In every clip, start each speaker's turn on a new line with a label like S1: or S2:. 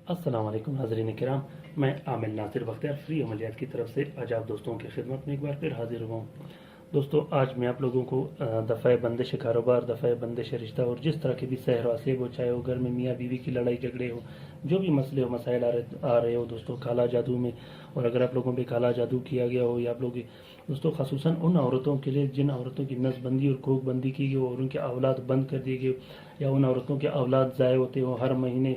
S1: السلام علیکم ناظرین کرام، میں عامل ناصر بختیار فری عملیات کی طرف سے آج آپ دوستوں کی خدمت میں ایک بار پھر حاضر ہوا ہوں۔ دوستو، آج میں آپ لوگوں کو دفع بندش کاروبار، دفع بندش رشتہ اور جس طرح کے بھی سحر و اسیب ہو، چاہے وہ گھر میں میاں بیوی کی لڑائی جھگڑے ہو، جو بھی مسئلے و مسائل آ رہے ہو دوستو کالا جادو میں، اور اگر آپ لوگوں پہ کالا جادو کیا گیا ہو یا آپ لوگ دوستو خصوصاً ان عورتوں کے لیے جن عورتوں کی نس بندی اور کوک بندی کی گئی اور ان کے اولاد بند کر دیے گئے، یا ان عورتوں کے اولاد ضائع ہوتے ہو ہر مہینے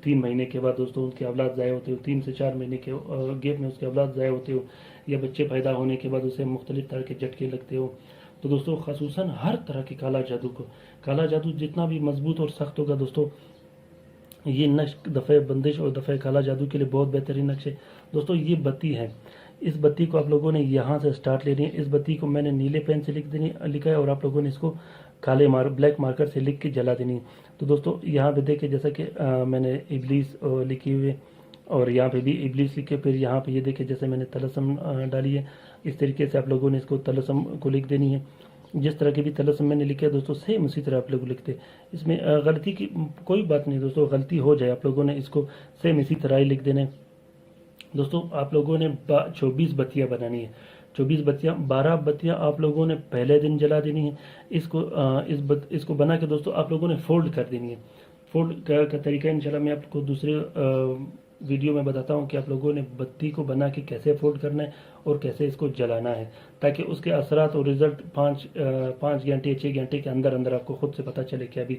S1: 3 مہینے کے بعد دوستوں ان کے اولاد ضائع ہوتے ہو، 3 سے 4 مہینے کے گیپ میں اس کے اولاد ضائع ہوتے ہو، یا بچے پیدا ہونے کے بعد اسے مختلف طرح کے جھٹکے لگتے ہو، تو دوستو خصوصاً ہر طرح کے کالا جادو جتنا بھی مضبوط اور سخت ہوگا دوستو، یہ نقش دفع بندش اور دفع کالا جادو کے لیے بہت بہترین نقش ہے دوستو۔ یہ بتی ہے، اس بتی کو آپ لوگوں نے یہاں سے سٹارٹ لینی ہے۔ اس بتی کو میں نے نیلے پین سے لکھا ہے اور آپ لوگوں نے اس کو بلیک مارکر سے لکھ کے جلا دینی ہے۔ تو دوستو یہاں پہ دیکھیں، جیسا کہ میں نے ابلیس لکھی ہوئی ہے اور یہاں پہ بھی ابلیس لکھے، پھر یہاں پہ یہ دیکھیں جیسے میں نے طلسم ڈالی ہے، اس طریقے سے آپ لوگوں نے اس کو طلسم کو لکھ دینی ہے۔ جس طرح کے بھی طلسم میں نے لکھا ہے دوستو سیم اسی طرح آپ لوگ لکھتے، اس میں غلطی کی کوئی بات نہیں دوستو، غلطی ہو جائے آپ لوگوں نے اس کو سیم اسی طرح ہی لکھ دینا ہے دوستو۔ آپ لوگوں نے 24 بتیاں بنانی ہے، 24 بتیاں، 12 بتیاں آپ لوگوں نے پہلے دن جلا دینی ہے۔ اس کو بنا کے دوستو آپ لوگوں نے فولڈ کر دینی ہے۔ فولڈ کا طریقہ انشاءاللہ میں آپ کو دوسرے ویڈیو میں بتاتا ہوں کہ آپ لوگوں نے بتی کو بنا کے کیسے فولڈ کرنا ہے اور کیسے اس کو جلانا ہے، تاکہ اس کے اثرات اور رزلٹ 5 گھنٹے 6 گھنٹے کے اندر آپ کو خود سے پتہ چلے کہ ابھی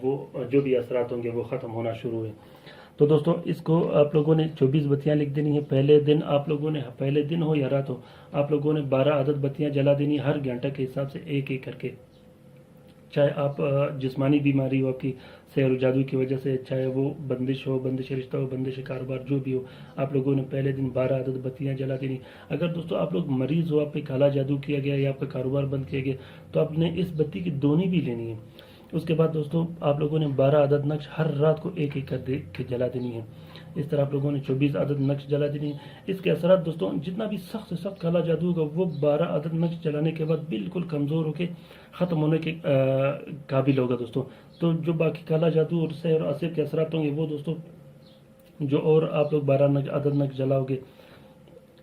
S1: وہ جو بھی اثرات ہوں گے وہ ختم ہونا شروع ہوئے۔ تو دوستو اس کو آپ لوگوں نے 24 بتیاں لکھ دینی ہے۔ پہلے دن آپ لوگوں نے، پہلے دن ہو یا رات ہو، آپ لوگوں نے 12 عدد بتیاں جلا دینی، ہر گھنٹہ کے حساب سے ایک ایک کر کے۔ چاہے آپ جسمانی بیماری ہو آپ کی سحر و جادو کی وجہ سے، چاہے وہ بندش ہو، بندش رشتہ ہو، بندش کاروبار، جو بھی ہو، آپ لوگوں نے پہلے دن 12 عدد بتیاں جلا دینی۔ اگر دوستو آپ لوگ مریض ہو، آپ پہ کالا جادو کیا گیا یا آپ کا کاروبار بند کیا گیا، تو آپ نے اس بتی کی دونی بھی لینی ہے۔ اس کے بعد دوستو آپ لوگوں نے 12 عدد نقش ہر رات کو ایک ایک کر کے جلا دینی ہے۔ اس طرح آپ لوگوں نے 24 عدد نقش جلا دینی ہے۔ اس کے اثرات دوستو جتنا بھی سخت سے سخت کالا جادو ہوگا وہ 12 عدد نقش جلانے کے بعد بالکل کمزور ہو کے ختم ہونے کے قابل ہوگا دوستو۔ تو جو باقی کالا جادو اور سحر و اسیب کے اثرات ہوں گے وہ دوستو جو اور آپ لوگ 12 عدد نقش جلاؤ گے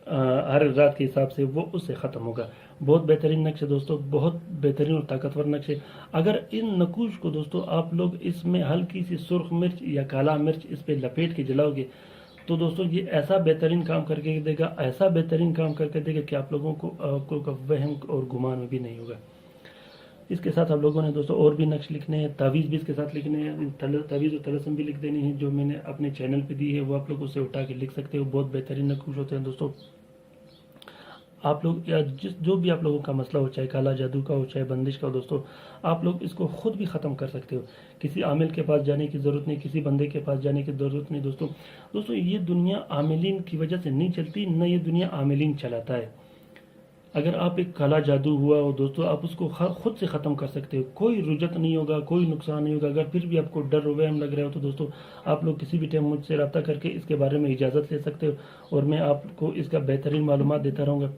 S1: ہر رات کے حساب سے، وہ اس سے ختم ہوگا۔ بہت بہترین نقش ہے دوستو، بہت بہترین اور طاقتور نقش ہے۔ اگر ان نقوش کو دوستو آپ لوگ اس میں ہلکی سی سرخ مرچ یا کالا مرچ اس پہ لپیٹ کے جلاؤ گے تو دوستو یہ ایسا بہترین کام کر کے دے گا، ایسا بہترین کام کر کے دے گا کہ آپ لوگوں کو وہم اور گمان میں بھی نہیں ہوگا۔ اس کے ساتھ آپ لوگوں نے دوستو اور بھی نقش لکھنے ہیں، تعویذ بھی اس کے ساتھ لکھنے ہیں، تعویذ و طلسم بھی لکھ دینی ہے جو میں نے اپنے چینل پہ دی ہے، وہ آپ لوگ اسے اٹھا کے لکھ سکتے ہو۔ بہت بہترین نقوش ہوتے ہیں دوستو۔ آپ لوگ یا جو بھی آپ لوگوں کا مسئلہ ہو، چاہے کالا جادو کا ہو، چاہے بندش کا ہو دوستو، آپ لوگ اس کو خود بھی ختم کر سکتے ہو۔ کسی عامل کے پاس جانے کی ضرورت نہیں، کسی بندے کے پاس جانے کی ضرورت نہیں دوستو یہ دنیا عاملین کی وجہ سے نہیں چلتی، نہ یہ دنیا عاملین چلاتا ہے۔ اگر آپ ایک کالا جادو ہوا ہو دوستو، آپ اس کو خود سے ختم کر سکتے ہو، کوئی رجت نہیں ہوگا، کوئی نقصان نہیں ہوگا۔ اگر پھر بھی آپ کو ڈر و وہم لگ رہا ہو تو دوستو آپ لوگ کسی بھی ٹائم مجھ سے رابطہ کر کے اس کے بارے میں اجازت لے سکتے ہو اور میں آپ کو اس کا بہترین معلومات دیتا رہوں گا۔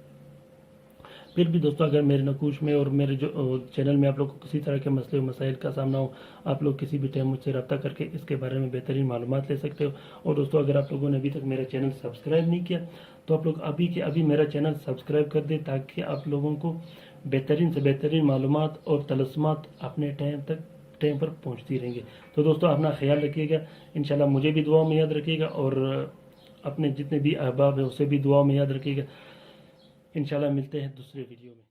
S1: پھر بھی دوستو اگر میرے نقوش میں اور میرے جو چینل میں آپ لوگ کو کسی طرح کے مسئلے و مسائل کا سامنا ہو، آپ لوگ کسی بھی ٹائم مجھ سے رابطہ کر کے اس کے بارے میں بہترین معلومات لے سکتے ہو۔ اور دوستو اگر آپ لوگوں نے ابھی تک میرا چینل سبسکرائب نہیں کیا تو آپ لوگ ابھی کے ابھی میرا چینل سبسکرائب کر دیں، تاکہ آپ لوگوں کو بہترین سے بہترین معلومات اور طلسمات اپنے ٹائم پر پہنچتی رہیں گے۔ تو دوستو اپنا خیال رکھیے گا، انشاءاللہ مجھے بھی دعاؤں میں یاد رکھیے گا اور اپنے جتنے بھی احباب ہیں اسے بھی دعاؤں میں یاد رکھیے گا۔ انشاءاللہ ملتے ہیں دوسرے ویڈیو میں۔